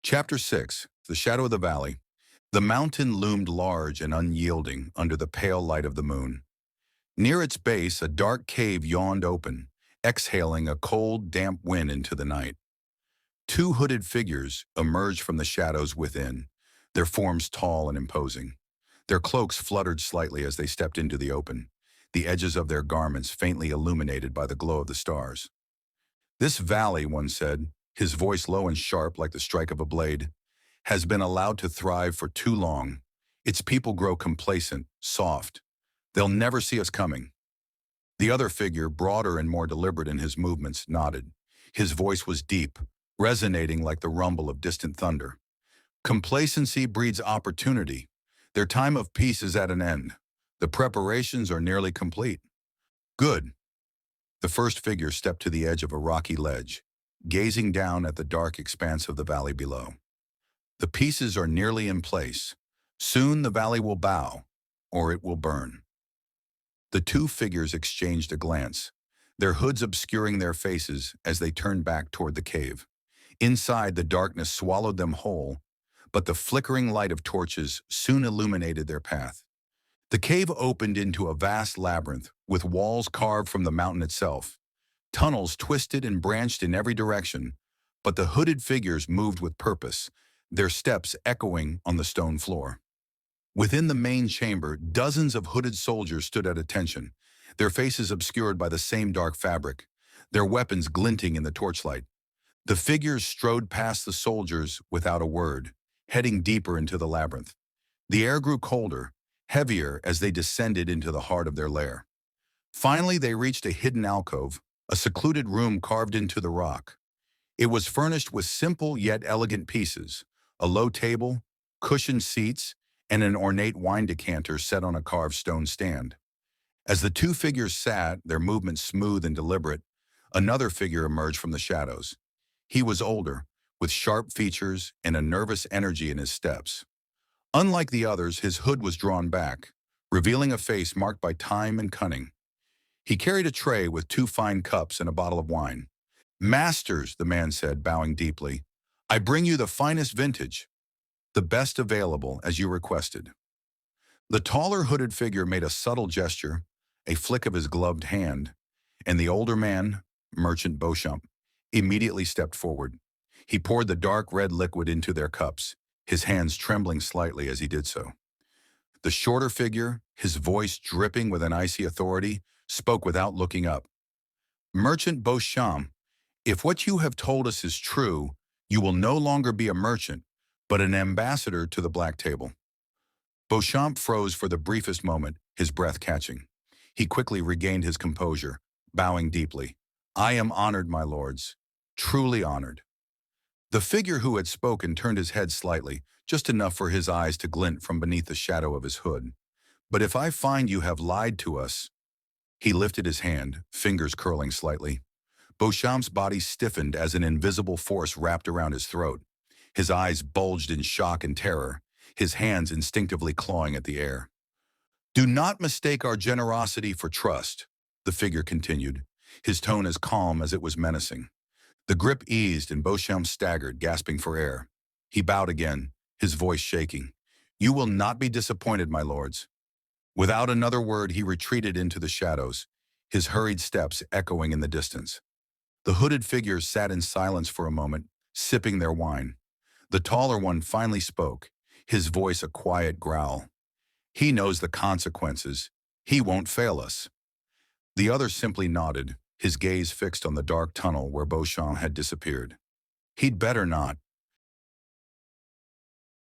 Chapter 6. The Shadow of the Valley. The mountain loomed large and unyielding under the pale light of the moon. Near its base, a dark cave yawned open, exhaling a cold, damp wind into the night. Two hooded figures emerged from the shadows within, their forms tall and imposing. Their cloaks fluttered slightly as they stepped into the open, the edges of their garments faintly illuminated by the glow of the stars. "This valley," one said, his voice low and sharp like the strike of a blade, "has been allowed to thrive for too long. Its people grow complacent, soft. They'll never see us coming." The other figure, broader and more deliberate in his movements, nodded. His voice was deep, resonating like the rumble of distant thunder. "Complacency breeds opportunity. Their time of peace is at an end. The preparations are nearly complete." "Good." The first figure stepped to the edge of a rocky ledge, gazing down at the dark expanse of the valley below. "The pieces are nearly in place. Soon the valley will bow, or it will burn." The two figures exchanged a glance, their hoods obscuring their faces as they turned back toward the cave. Inside, the darkness swallowed them whole, but the flickering light of torches soon illuminated their path. The cave opened into a vast labyrinth with walls carved from the mountain itself. Tunnels twisted and branched in every direction, but the hooded figures moved with purpose, their steps echoing on the stone floor. Within the main chamber, dozens of hooded soldiers stood at attention, their faces obscured by the same dark fabric, their weapons glinting in the torchlight. The figures strode past the soldiers without a word, heading deeper into the labyrinth. The air grew colder, heavier as they descended into the heart of their lair. Finally, they reached a hidden alcove, a secluded room carved into the rock. It was furnished with simple yet elegant pieces, a low table, cushioned seats, and an ornate wine decanter set on a carved stone stand. As the two figures sat, their movements smooth and deliberate, another figure emerged from the shadows. He was older, with sharp features and a nervous energy in his steps. Unlike the others, his hood was drawn back, revealing a face marked by time and cunning. He carried a tray with two fine cups and a bottle of wine. "Masters," the man said, bowing deeply, "I bring you the finest vintage, the best available, as you requested." The taller hooded figure made a subtle gesture, a flick of his gloved hand, and the older man, Merchant Beauchamp, immediately stepped forward. He poured the dark red liquid into their cups, his hands trembling slightly as he did so. The shorter figure, his voice dripping with an icy authority, spoke without looking up. "Merchant Beauchamp, if what you have told us is true, you will no longer be a merchant, but an ambassador to the Black Table." Beauchamp froze for the briefest moment, his breath catching. He quickly regained his composure, bowing deeply. "I am honored, my lords, truly honored." The figure who had spoken turned his head slightly, just enough for his eyes to glint from beneath the shadow of his hood. "But if I find you have lied to us—" He lifted his hand, fingers curling slightly. Beauchamp's body stiffened as an invisible force wrapped around his throat. His eyes bulged in shock and terror, his hands instinctively clawing at the air. "Do not mistake our generosity for trust," the figure continued, his tone as calm as it was menacing. The grip eased and Beauchamp staggered, gasping for air. He bowed again, his voice shaking. "You will not be disappointed, my lords." Without another word, he retreated into the shadows, his hurried steps echoing in the distance. The hooded figures sat in silence for a moment, sipping their wine. The taller one finally spoke, his voice a quiet growl. "He knows the consequences. He won't fail us." The other simply nodded, his gaze fixed on the dark tunnel where Beauchamp had disappeared. "He'd better not,"